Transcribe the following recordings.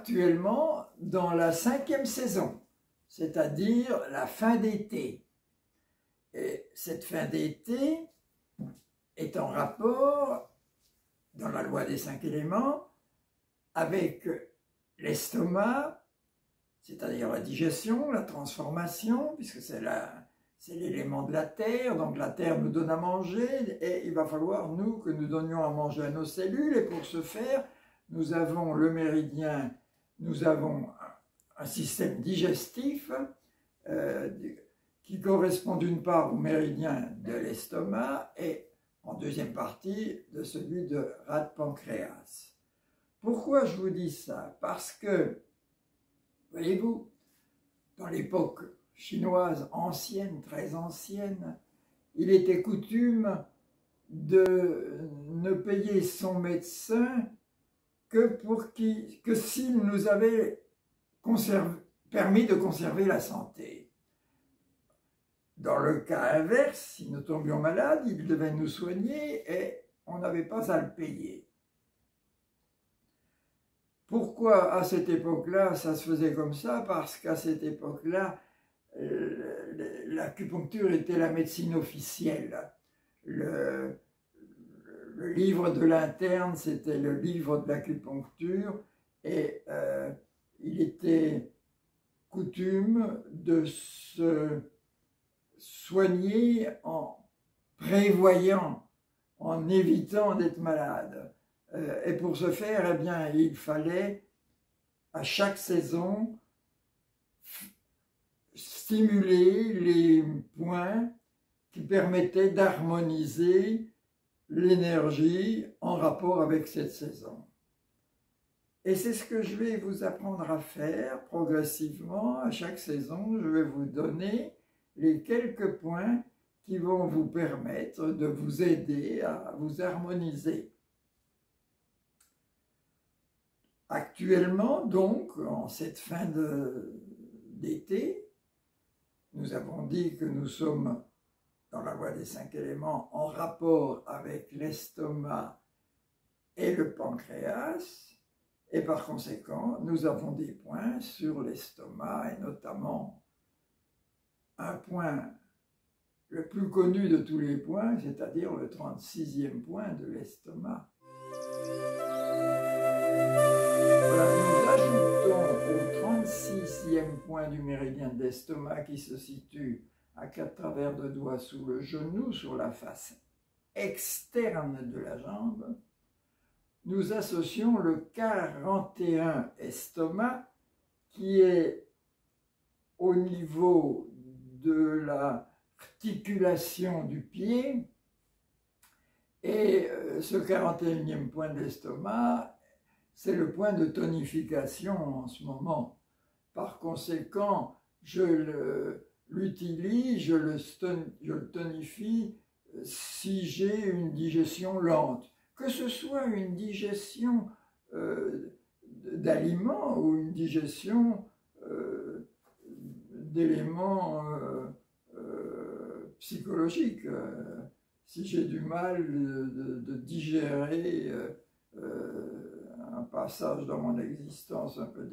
actuellement dans la 5e saison, c'est-à-dire la fin d'été. Et cette fin d'été est en rapport, dans la loi des 5 éléments, avec l'estomac, c'est-à-dire la digestion, la transformation, puisque c'est l'élément de la terre, donc la terre nous donne à manger, et il va falloir, nous, que nous donnions à manger à nos cellules, et pour ce faire, nous avons le méridien, nous avons un système digestif qui correspond d'une part au méridien de l'estomac, et en deuxième partie de celui de rate-pancréas. Pourquoi je vous dis ça? Parce que, voyez-vous, dans l'époque chinoise ancienne, très ancienne, il était coutume de ne payer son médecin que s'il nous avait permis de conserver la santé. Dans le cas inverse, si nous tombions malades, il devait nous soigner et on n'avait pas à le payer. Pourquoi à cette époque-là ça se faisait comme ça? Parce qu'à cette époque-là, l'acupuncture était la médecine officielle. Le livre de l'interne, c'était le livre de l'acupuncture, et il était coutume de se soigner en prévoyant, en évitant d'être malade. Et pour ce faire, eh bien, il fallait à chaque saison stimuler les points qui permettaient d'harmoniser l'énergie en rapport avec cette saison. Et c'est ce que je vais vous apprendre à faire progressivement. À chaque saison, je vais vous donner les quelques points qui vont vous permettre de vous aider à vous harmoniser. Actuellement, donc, en cette fin d'été, nous avons dit que nous sommes dans la loi des 5 éléments en rapport avec l'estomac et le pancréas, et par conséquent, nous avons des points sur l'estomac, et notamment un point le plus connu de tous les points, c'est-à-dire le 36e point de l'estomac. Voilà, nous ajoutons au 36e point du méridien de l'estomac qui se situe à 4 travers de doigts sous le genou, sur la face externe de la jambe, nous associons le 41 estomac qui est au niveau de l'articulation du pied, et ce 41e point de l'estomac, c'est le point de tonification en ce moment. Par conséquent, je l'utilise, je le tonifie si j'ai une digestion lente. Que ce soit une digestion d'aliments ou une digestion d'éléments psychologiques. Si j'ai du mal de digérer un passage dans mon existence un peu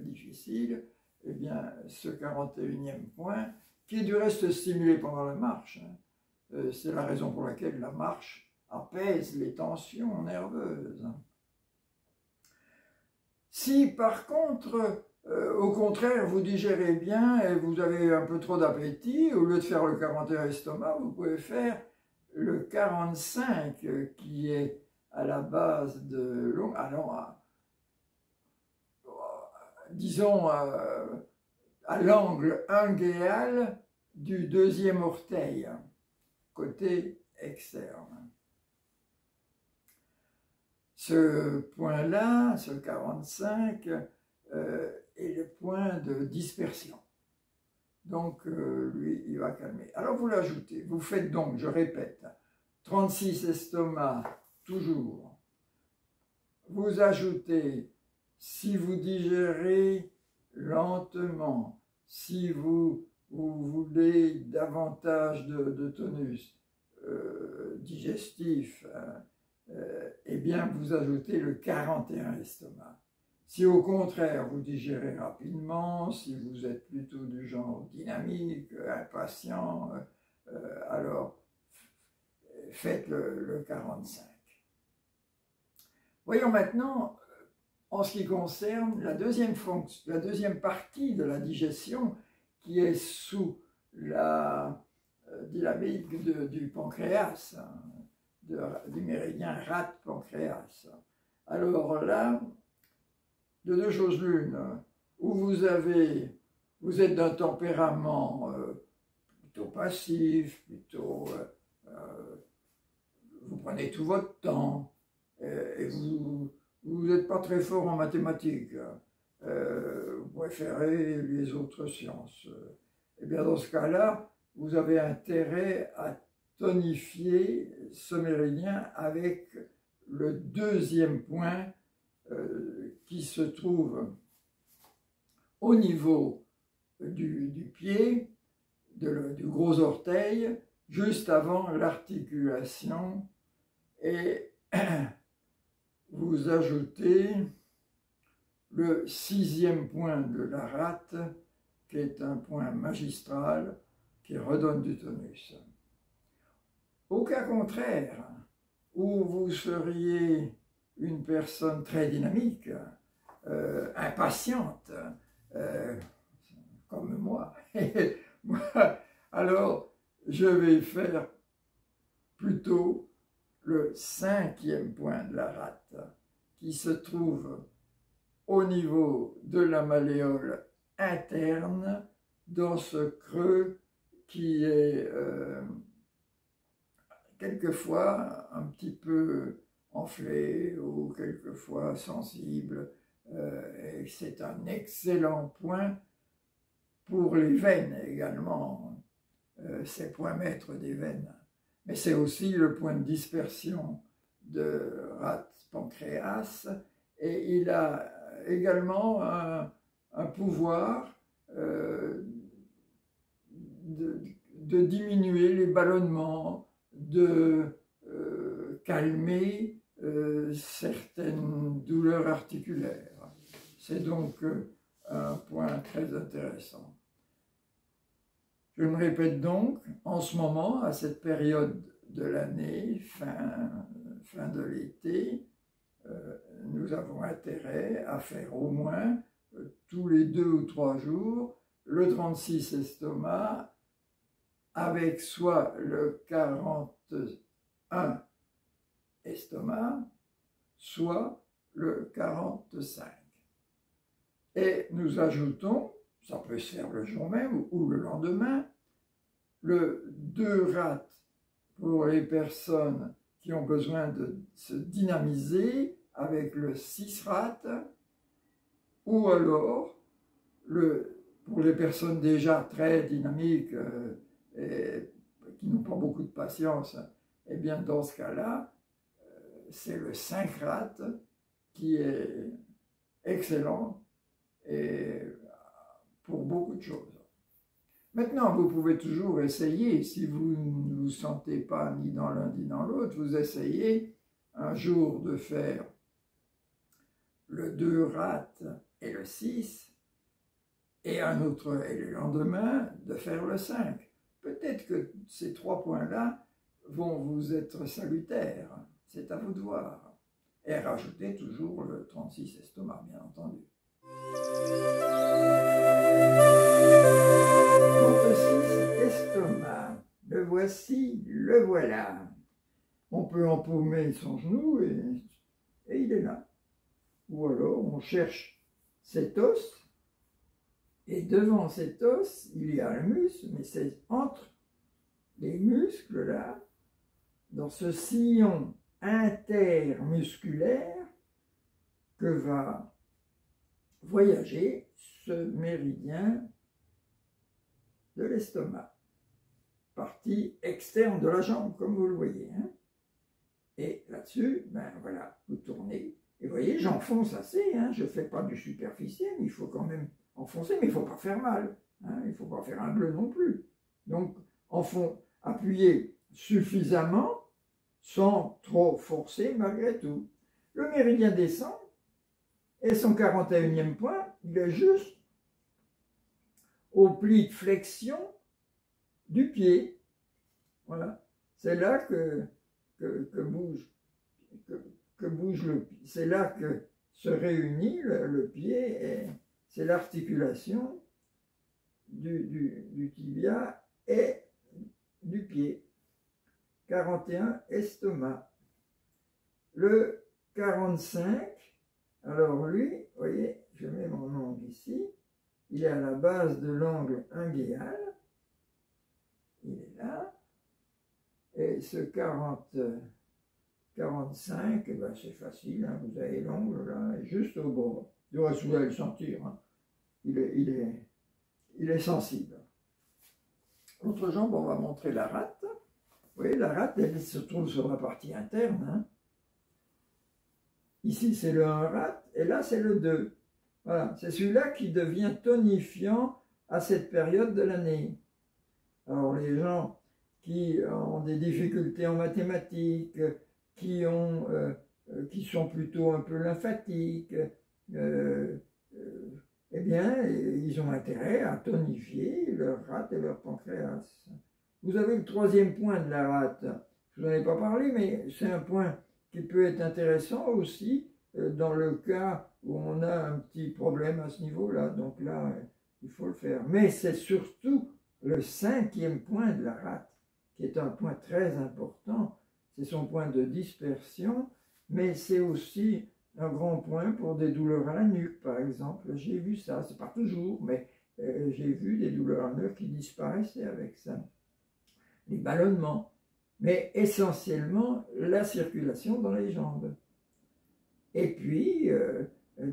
difficile, eh bien, ce 41e point, qui est du reste stimulé pendant la marche, c'est la raison pour laquelle la marche apaise les tensions nerveuses. Si par contre, au contraire, vous digérez bien et vous avez un peu trop d'appétit, au lieu de faire le 41 estomac, vous pouvez faire le 45 qui est à la base de l'ongle, disons à l'angle inguéal du 2e orteil, côté externe. Ce point-là, ce 45, est le point de dispersion. Donc, lui, il va calmer. Alors, vous l'ajoutez. Vous faites donc, je répète, 36 estomac, toujours. Vous ajoutez, si vous digérez lentement, si vous voulez davantage de tonus digestif, eh bien, vous ajoutez le 41 estomac. Si au contraire vous digérez rapidement, si vous êtes plutôt du genre dynamique, impatient, alors faites le 45. Voyons maintenant, en ce qui concerne la deuxième partie de la digestion, qui est sous la dynamique du pancréas, du méridien rate-pancréas. Alors là, de deux choses l'une, où vous êtes d'un tempérament plutôt passif, plutôt vous prenez tout votre temps, et vous n'êtes pas très fort en mathématiques, vous préférez les autres sciences. Et bien dans ce cas-là, vous avez intérêt à tonifier ce méridien avec le deuxième point qui se trouve au niveau du pied, du gros orteil, juste avant l'articulation, et vous ajoutez le 6e point de la rate, qui est un point magistral qui redonne du tonus. Au cas contraire, où vous seriez une personne très dynamique, impatiente, comme moi, alors je vais faire plutôt le 5e point de la rate, qui se trouve au niveau de la malléole interne, dans ce creux qui est quelquefois un petit peu enflé ou quelquefois sensible. Et c'est un excellent point pour les veines également. C'est le point maître des veines. Mais c'est aussi le point de dispersion de rate-pancréas, et il a également un pouvoir de diminuer les ballonnements, de calmer certaines douleurs articulaires. C'est donc un point très intéressant. Je me répète donc, en ce moment, à cette période de l'année, fin de l'été, nous avons intérêt à faire au moins tous les 2 ou 3 jours le 36 estomac avec soit le 41 estomac, soit le 45. Et nous ajoutons, ça peut se faire le jour même ou le lendemain, le 2 rate pour les personnes qui ont besoin de se dynamiser avec le 6 rate, ou alors pour les personnes déjà très dynamiques et qui n'ont pas beaucoup de patience, eh bien dans ce cas-là, c'est le 5 rate qui est excellent et pour beaucoup de choses. Maintenant, vous pouvez toujours essayer, si vous ne vous sentez pas ni dans l'un ni dans l'autre, vous essayez un jour de faire le 2 rate et le 6, et le lendemain de faire le 5. Peut-être que ces 3 points-là vont vous être salutaires, c'est à vous de voir. Et rajoutez toujours le 36 estomac, bien entendu. 36 estomac, le voici, le voilà. On peut empaumer son genou et il est là. Ou alors on cherche cet os, et devant cet os, il y a un muscle, mais c'est entre les muscles là, dans ce sillon intermusculaire, que va voyager ce méridien de l'estomac, partie externe de la jambe, comme vous le voyez. Hein. Et là-dessus, ben voilà, vous tournez, et vous voyez, j'enfonce assez, hein, je ne fais pas du superficiel, il faut quand même enfoncer, mais il ne faut pas faire mal, hein, il ne faut pas faire un bleu non plus. Donc, appuyez suffisamment, sans trop forcer malgré tout. Le méridien descend, Et son 41e point, il est juste au pli de flexion du pied. Voilà. C'est là que bouge le pied. C'est là que se réunit le pied, et c'est l'articulation du tibia et du pied. 41, estomac. Le 45, alors lui, vous voyez, je mets mon ongle ici, il est à la base de l'angle inguéal, il est là, et ce 45, eh ben c'est facile, hein, vous avez l'ongle là, juste au bord. Vous allez le sentir, hein. Il est sensible. L'autre jambe, on va montrer la rate. Vous voyez, la rate, elle se trouve sur la partie interne. Hein. Ici, c'est le 1 rate, et là, c'est le 2. Voilà, c'est celui-là qui devient tonifiant à cette période de l'année. Alors, les gens qui ont des difficultés en mathématiques, qui sont plutôt un peu lymphatiques, eh bien, ils ont intérêt à tonifier leur rate et leur pancréas. Vous avez le 3e point de la rate. Je vous en ai pas parlé, mais c'est un point qui peut être intéressant aussi dans le cas où on a un petit problème à ce niveau-là. Donc là, il faut le faire. Mais c'est surtout le 5e point de la rate, qui est un point très important. C'est son point de dispersion, mais c'est aussi un grand point pour des douleurs à la nuque, par exemple. J'ai vu ça, c'est pas toujours, mais j'ai vu des douleurs à la nuque qui disparaissaient avec ça. Les ballonnements, mais essentiellement la circulation dans les jambes. Et puis,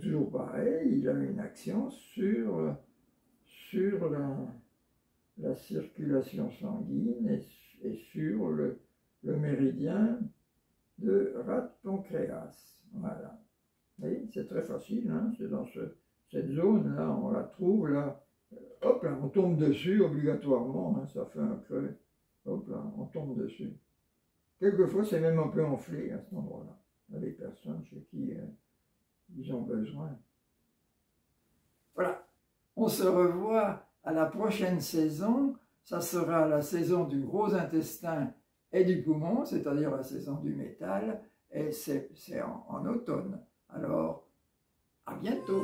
toujours pareil, il a une action sur la circulation sanguine et sur le méridien de rate-pancréas. Voilà. Vous voyez, c'est très facile, hein, c'est dans cette zone-là, on la trouve là, hop là, on tombe dessus obligatoirement, hein, ça fait un creux, hop là, on tombe dessus. Quelquefois, c'est même un peu enflé à cet endroit-là. Il y a des personnes chez qui ils ont besoin. Voilà, on se revoit à la prochaine saison, ça sera la saison du gros intestin et du poumon, c'est-à-dire la saison du métal, et c'est en automne. Alors, à bientôt!